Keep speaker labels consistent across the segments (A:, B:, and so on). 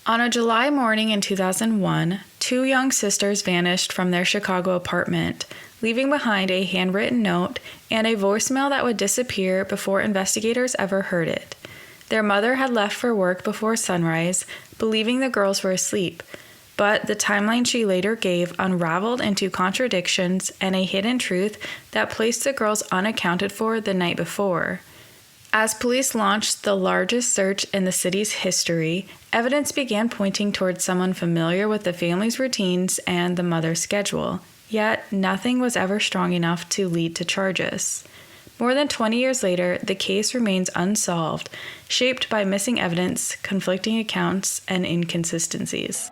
A: On a July morning in 2001, two young sisters vanished from their Chicago apartment, leaving behind a handwritten note and a voicemail that would disappear before investigators ever heard it. Their mother had left for work before sunrise, believing the girls were asleep, but the timeline she later gave unraveled into contradictions and a hidden truth that placed the girls unaccounted for the night before. As police launched the largest search in the city's history, evidence began pointing towards someone familiar with the family's routines and the mother's schedule, yet nothing was ever strong enough to lead to charges. More than 20 years later, the case remains unsolved, shaped by missing evidence, conflicting accounts, and inconsistencies.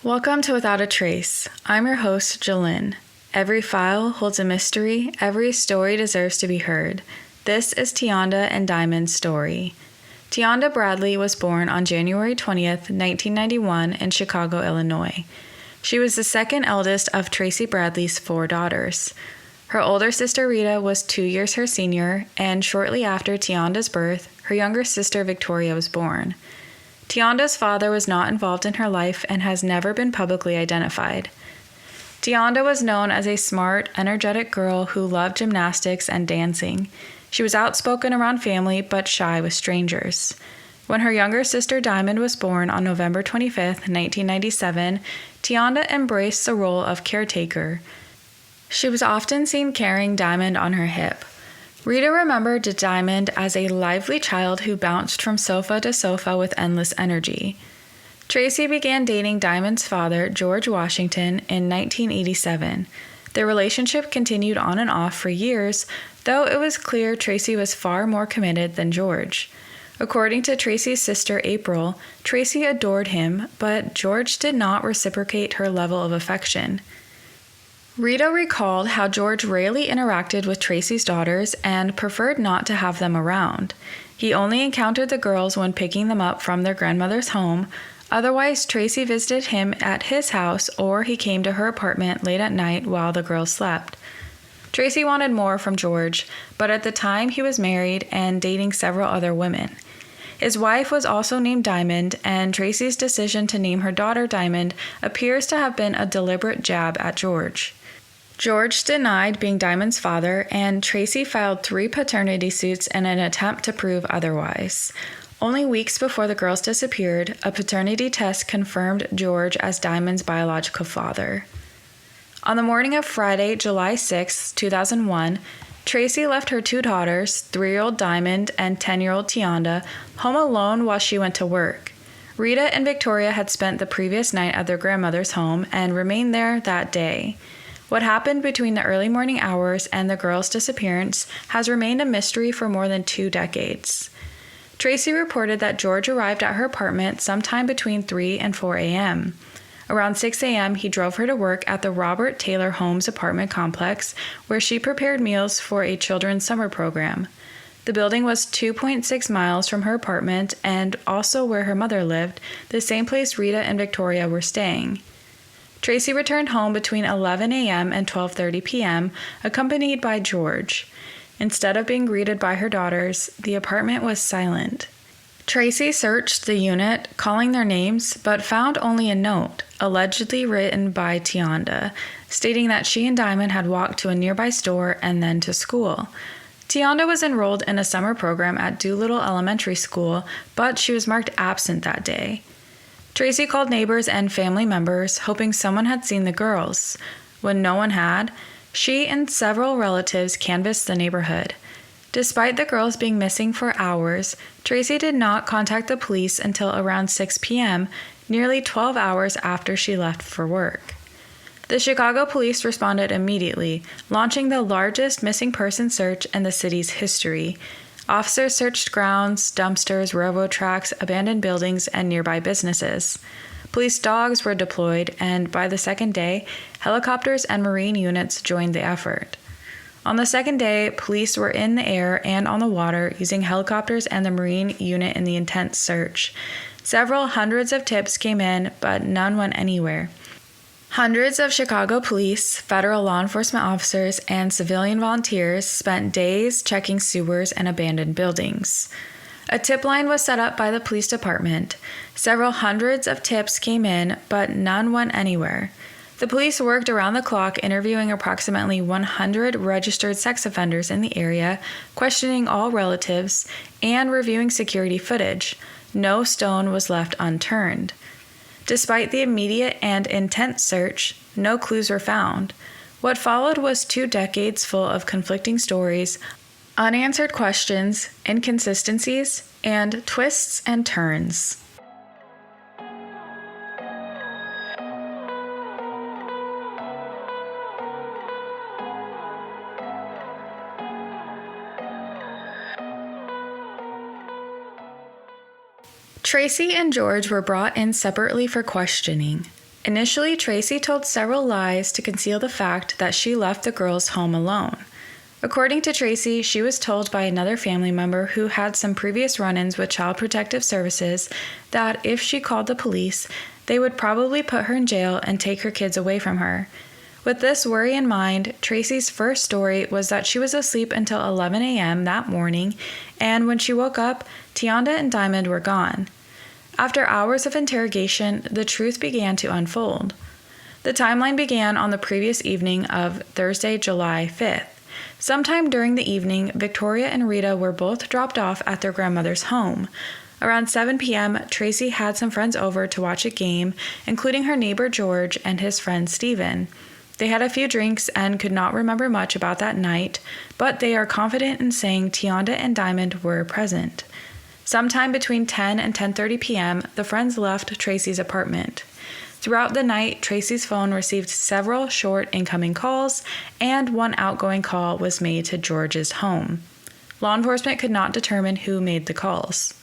A: Welcome to Without a Trace. I'm your host, Jalen. Every file holds a mystery, every story deserves to be heard. This is Tionda and Diamond's story. Tionda Bradley was born on January 20th, 1991 in Chicago, Illinois. She was the second eldest of Tracy Bradley's 4 daughters. Her older sister Rita was 2 years her senior, and shortly after Tionda's birth, her younger sister Victoria was born. Tionda's father was not involved in her life and has never been publicly identified. Tionda was known as a smart, energetic girl who loved gymnastics and dancing. She was outspoken around family but shy with strangers. When her younger sister Diamond was born on November 25, 1997, Tionda embraced the role of caretaker. She was often seen carrying Diamond on her hip. Rita remembered Diamond as a lively child who bounced from sofa to sofa with endless energy. Tracy began dating Diamond's father, George Washington, in 1987. Their relationship continued on and off for years, though it was clear Tracy was far more committed than George. According to Tracy's sister April, Tracy adored him, but George did not reciprocate her level of affection. Rita recalled how George rarely interacted with Tracy's daughters and preferred not to have them around. He only encountered the girls when picking them up from their grandmother's home. Otherwise, Tracy visited him at his house or he came to her apartment late at night while the girls slept. Tracy wanted more from George, but at the time he was married and dating several other women. His wife was also named Diamond, and Tracy's decision to name her daughter Diamond appears to have been a deliberate jab at George. George denied being Diamond's father, and Tracy filed 3 paternity suits in an attempt to prove otherwise. Only weeks before the girls disappeared, a paternity test confirmed George as Diamond's biological father. On the morning of Friday, July 6, 2001, Tracy left her 2 daughters, 3-year-old Diamond and 10-year-old Tionda, home alone while she went to work. Rita and Victoria had spent the previous night at their grandmother's home and remained there that day. What happened between the early morning hours and the girls' disappearance has remained a mystery for more than 2 decades. Tracy reported that George arrived at her apartment sometime between 3 and 4 a.m. Around 6 a.m., he drove her to work at the Robert Taylor Homes apartment complex, where she prepared meals for a children's summer program. The building was 2.6 miles from her apartment and also where her mother lived, the same place Rita and Victoria were staying. Tracy returned home between 11 a.m. and 12:30 p.m., accompanied by George. Instead of being greeted by her daughters, the apartment was silent. Tracy searched the unit, calling their names, but found only a note, allegedly written by Tionda, stating that she and Diamond had walked to a nearby store and then to school. Tionda was enrolled in a summer program at Doolittle Elementary School, but she was marked absent that day. Tracy called neighbors and family members, hoping someone had seen the girls. When no one had, she and several relatives canvassed the neighborhood. Despite the girls being missing for hours, Tracy did not contact the police until around 6 p.m., nearly 12 hours after she left for work. The Chicago police responded immediately, launching the largest missing person search in the city's history. Officers searched grounds, dumpsters, railroad tracks, abandoned buildings, and nearby businesses. Police dogs were deployed, and by the second day, helicopters and marine units joined the effort. On the second day, police were in the air and on the water using helicopters and the marine unit in the intense search. Several hundreds of tips came in, but none went anywhere. Hundreds of Chicago police, federal law enforcement officers, and civilian volunteers spent days checking sewers and abandoned buildings. A tip line was set up by the police department. Several hundreds of tips came in, but none went anywhere. The police worked around the clock interviewing approximately 100 registered sex offenders in the area, questioning all relatives, and reviewing security footage. No stone was left unturned. Despite the immediate and intense search, no clues were found. What followed was 2 decades full of conflicting stories, unanswered questions, inconsistencies, and twists and turns. Tracy and George were brought in separately for questioning. Initially, Tracy told several lies to conceal the fact that she left the girls home alone. According to Tracy, she was told by another family member who had some previous run-ins with Child Protective Services that if she called the police, they would probably put her in jail and take her kids away from her. With this worry in mind, Tracy's first story was that she was asleep until 11 a.m. that morning, and when she woke up, Tionda and Diamond were gone. After hours of interrogation, the truth began to unfold. The timeline began on the previous evening of Thursday, July 5th. Sometime during the evening, Victoria and Rita were both dropped off at their grandmother's home. Around 7 p.m., Tracy had some friends over to watch a game, including her neighbor George and his friend Stephen. They had a few drinks and could not remember much about that night, but they are confident in saying Tionda and Diamond were present. Sometime between 10 and 10:30 p.m., the friends left Tracy's apartment. Throughout the night, Tracy's phone received several short incoming calls, and one outgoing call was made to George's home. Law enforcement could not determine who made the calls.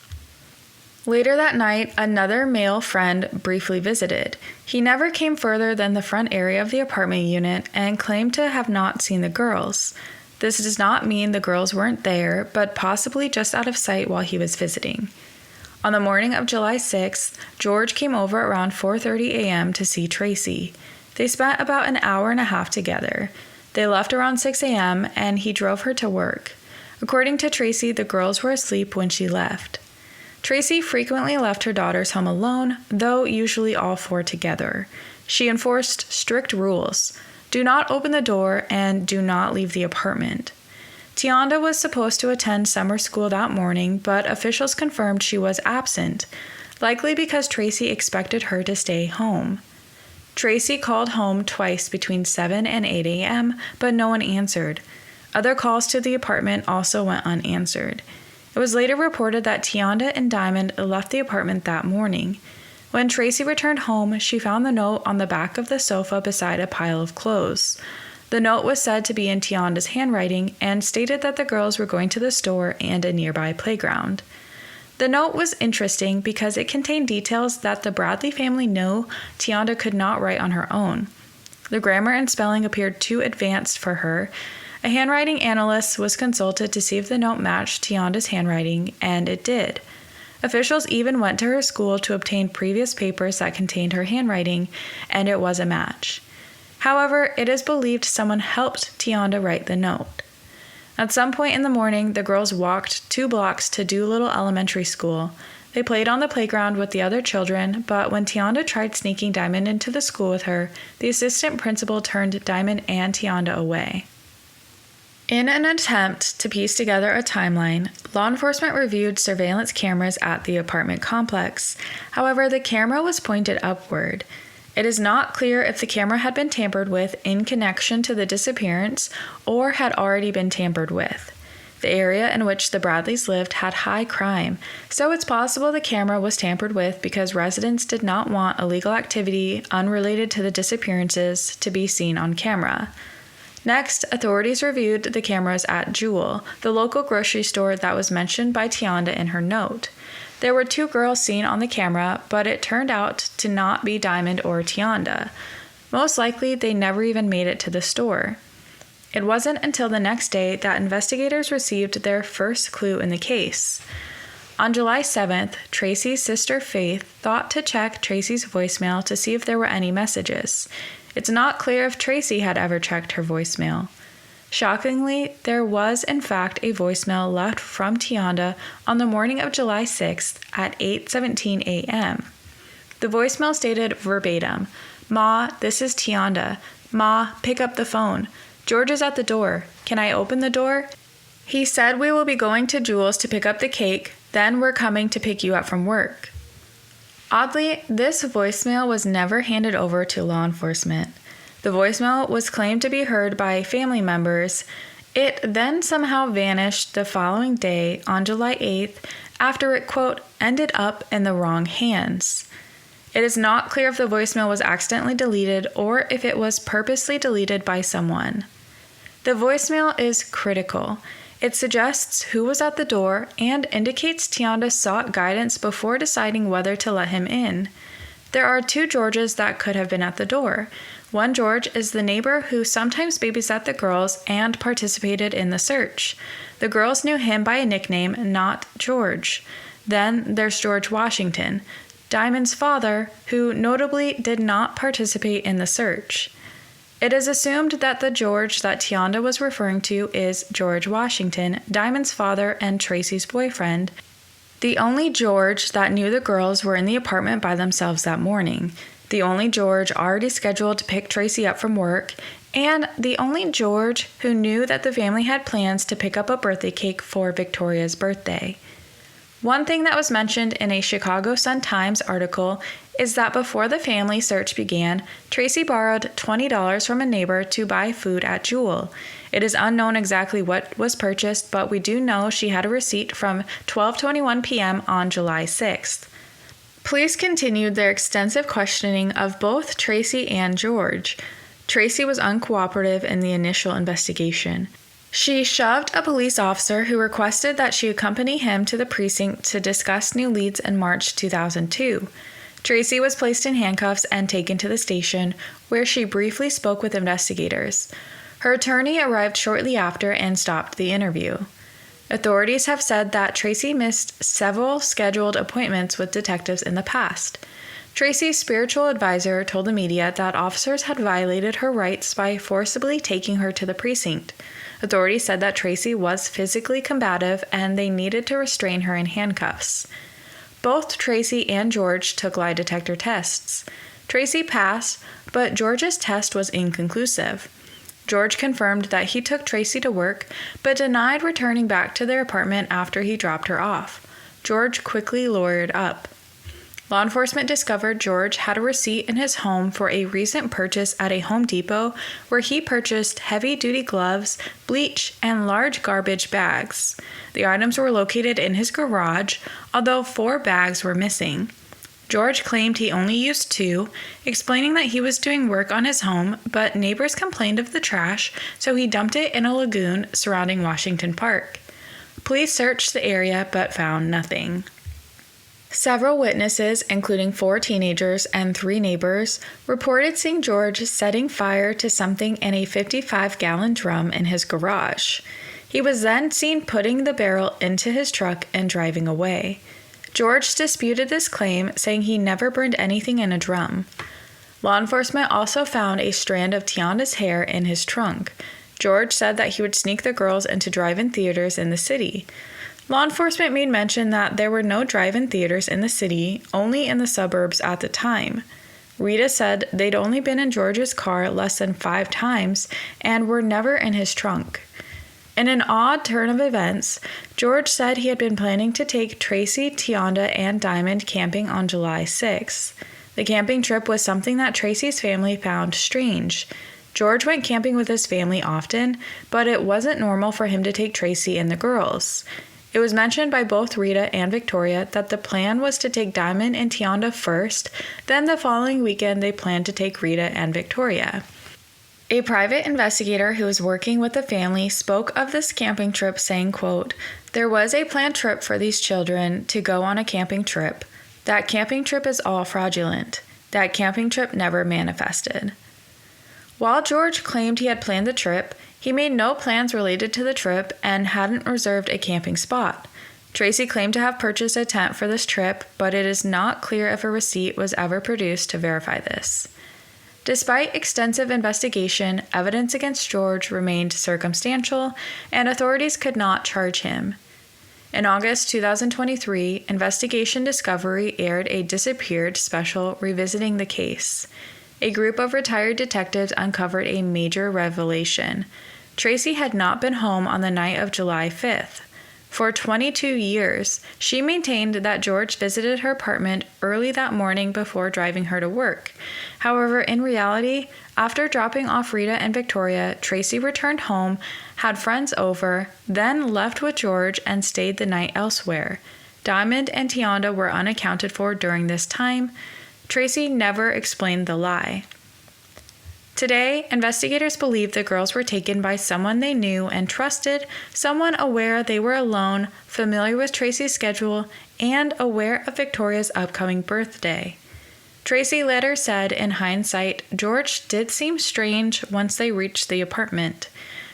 A: Later that night, another male friend briefly visited. He never came further than the front area of the apartment unit and claimed to have not seen the girls. This does not mean the girls weren't there, but possibly just out of sight while he was visiting. On the morning of July 6th, George came over around 4:30 a.m. to see Tracy. They spent about an hour and a half together. They left around 6 a.m. and he drove her to work. According to Tracy, the girls were asleep when she left. Tracy frequently left her daughters home alone, though usually all 4 together. She enforced strict rules. Do not open the door and do not leave the apartment. Tionda was supposed to attend summer school that morning, but officials confirmed she was absent, likely because Tracy expected her to stay home. Tracy called home twice between 7 and 8 a.m., but no one answered. Other calls to the apartment also went unanswered. It was later reported that Tionda and Diamond left the apartment that morning. When Tracy returned home, she found the note on the back of the sofa beside a pile of clothes. The note was said to be in Tionda's handwriting and stated that the girls were going to the store and a nearby playground. The note was interesting because it contained details that the Bradley family knew Tionda could not write on her own. The grammar and spelling appeared too advanced for her. A handwriting analyst was consulted to see if the note matched Tionda's handwriting, and it did. Officials even went to her school to obtain previous papers that contained her handwriting, and it was a match. However, it is believed someone helped Tionda write the note. At some point in the morning, the girls walked 2 blocks to Doolittle Elementary School. They played on the playground with the other children, but when Tionda tried sneaking Diamond into the school with her, the assistant principal turned Diamond and Tionda away. In an attempt to piece together a timeline, law enforcement reviewed surveillance cameras at the apartment complex. However, the camera was pointed upward. It is not clear if the camera had been tampered with in connection to the disappearance or had already been tampered with. The area in which the Bradleys lived had high crime, so it's possible the camera was tampered with because residents did not want illegal activity unrelated to the disappearances to be seen on camera. Next, authorities reviewed the cameras at Jewel, the local grocery store that was mentioned by Tionda in her note. There were 2 girls seen on the camera, but it turned out to not be Diamond or Tionda. Most likely, they never even made it to the store. It wasn't until the next day that investigators received their first clue in the case. On July 7th, Tracy's sister Faith thought to check Tracy's voicemail to see if there were any messages. It's not clear if Tracy had ever checked her voicemail. Shockingly, there was in fact a voicemail left from Tionda on the morning of July 6th at 8:17 a.m. The voicemail stated verbatim, "Ma, this is Tionda. Ma, pick up the phone. George is at the door. Can I open the door? He said we will be going to Jules to pick up the cake, then we're coming to pick you up from work." Oddly, this voicemail was never handed over to law enforcement. The voicemail was claimed to be heard by family members. It then somehow vanished the following day on July 8th after it, quote, ended up in the wrong hands. It is not clear if the voicemail was accidentally deleted or if it was purposely deleted by someone. The voicemail is critical. It suggests who was at the door and indicates Tionda sought guidance before deciding whether to let him in. There are two Georges that could have been at the door. One George is the neighbor who sometimes babysat the girls and participated in the search. The girls knew him by a nickname, not George. Then there's George Washington, Diamond's father, who notably did not participate in the search. It is assumed that the George that Tionda was referring to is George Washington, Diamond's father and Tracy's boyfriend, the only George that knew the girls were in the apartment by themselves that morning, the only George already scheduled to pick Tracy up from work, and the only George who knew that the family had plans to pick up a birthday cake for Victoria's birthday. One thing that was mentioned in a Chicago Sun-Times article is that before the family search began, Tracy borrowed $20 from a neighbor to buy food at Jewel. It is unknown exactly what was purchased, but we do know she had a receipt from 12:21 p.m. on July 6th. Police continued their extensive questioning of both Tracy and George. Tracy was uncooperative in the initial investigation. She shoved a police officer who requested that she accompany him to the precinct to discuss new leads in March 2002. Tracy was placed in handcuffs and taken to the station, where she briefly spoke with investigators. Her attorney arrived shortly after and stopped the interview. Authorities have said that Tracy missed several scheduled appointments with detectives in the past. Tracy's spiritual advisor told the media that officers had violated her rights by forcibly taking her to the precinct. Authorities said that Tracy was physically combative and they needed to restrain her in handcuffs. Both Tracy and George took lie detector tests. Tracy passed, but George's test was inconclusive. George confirmed that he took Tracy to work, but denied returning back to their apartment after he dropped her off. George quickly lawyered up. Law enforcement discovered George had a receipt in his home for a recent purchase at a Home Depot where he purchased heavy-duty gloves, bleach, and large garbage bags. The items were located in his garage, although 4 bags were missing. George claimed he only used 2, explaining that he was doing work on his home, but neighbors complained of the trash, so he dumped it in a lagoon surrounding Washington Park. Police searched the area but found nothing. Several witnesses, including 4 teenagers and 3 neighbors, reported seeing George setting fire to something in a 55-gallon drum in his garage. He was then seen putting the barrel into his truck and driving away. George disputed this claim, saying he never burned anything in a drum. Law enforcement also found a strand of Tionda's hair in his trunk. George said that he would sneak the girls into drive-in theaters in the city. Law enforcement made mention that there were no drive-in theaters in the city, only in the suburbs at the time. Rita said they'd only been in George's car less than 5 times and were never in his trunk. In an odd turn of events, George said he had been planning to take Tracy, Tionda, and Diamond camping on July 6th. The camping trip was something that Tracy's family found strange. George went camping with his family often, but it wasn't normal for him to take Tracy and the girls. It was mentioned by both Rita and Victoria that the plan was to take Diamond and Tionda first, then the following weekend they planned to take Rita and Victoria. A private investigator who was working with the family spoke of this camping trip saying, quote, "There was a planned trip for these children to go on a camping trip. That camping trip is all fraudulent. That camping trip never manifested." While George claimed he had planned the trip, he made no plans related to the trip and hadn't reserved a camping spot. Tracy claimed to have purchased a tent for this trip, but it is not clear if a receipt was ever produced to verify this. Despite extensive investigation, evidence against George remained circumstantial, and authorities could not charge him. In August 2023, Investigation Discovery aired a disappeared special revisiting the case. A group of retired detectives uncovered a major revelation. Tracy had not been home on the night of July 5th. For 22 years, she maintained that George visited her apartment early that morning before driving her to work. However, in reality, after dropping off Rita and Victoria, Tracy returned home, had friends over, then left with George and stayed the night elsewhere. Diamond and Tionda were unaccounted for during this time. Tracy never explained the lie. Today, investigators believe the girls were taken by someone they knew and trusted, someone aware they were alone, familiar with Tracy's schedule, and aware of Victoria's upcoming birthday. Tracy later said, in hindsight, George did seem strange once they reached the apartment.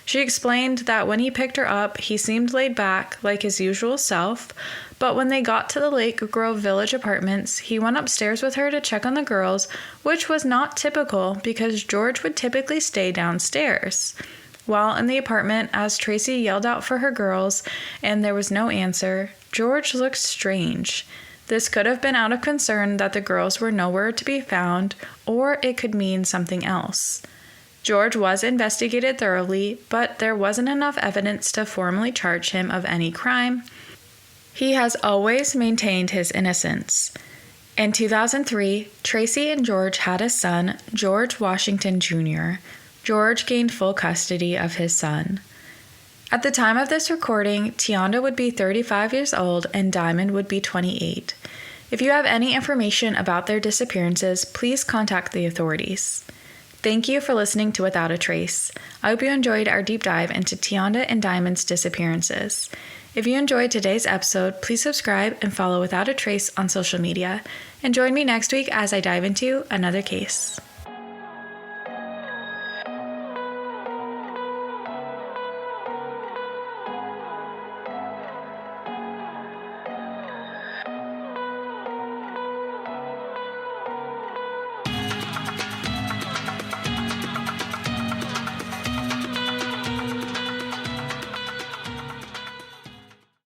A: She explained that when he picked her up, he seemed laid back, like his usual self, but when they got to the Lake Grove Village apartments, he went upstairs with her to check on the girls, which was not typical because George would typically stay downstairs. While in the apartment, as Tracy yelled out for her girls and there was no answer, George looked strange. This could have been out of concern that the girls were nowhere to be found, or it could mean something else. George was investigated thoroughly, but there wasn't enough evidence to formally charge him of any crime. He has always maintained his innocence. In 2003, Tracy and George had a son, George Washington Jr. George gained full custody of his son. At the time of this recording, Tionda would be 35 years old and Diamond would be 28. If you have any information about their disappearances, please contact the authorities. Thank you for listening to Without a Trace. I hope you enjoyed our deep dive into Tionda and Diamond's disappearances. If you enjoyed today's episode, please subscribe and follow Without a Trace on social media. And join me next week as I dive into another case.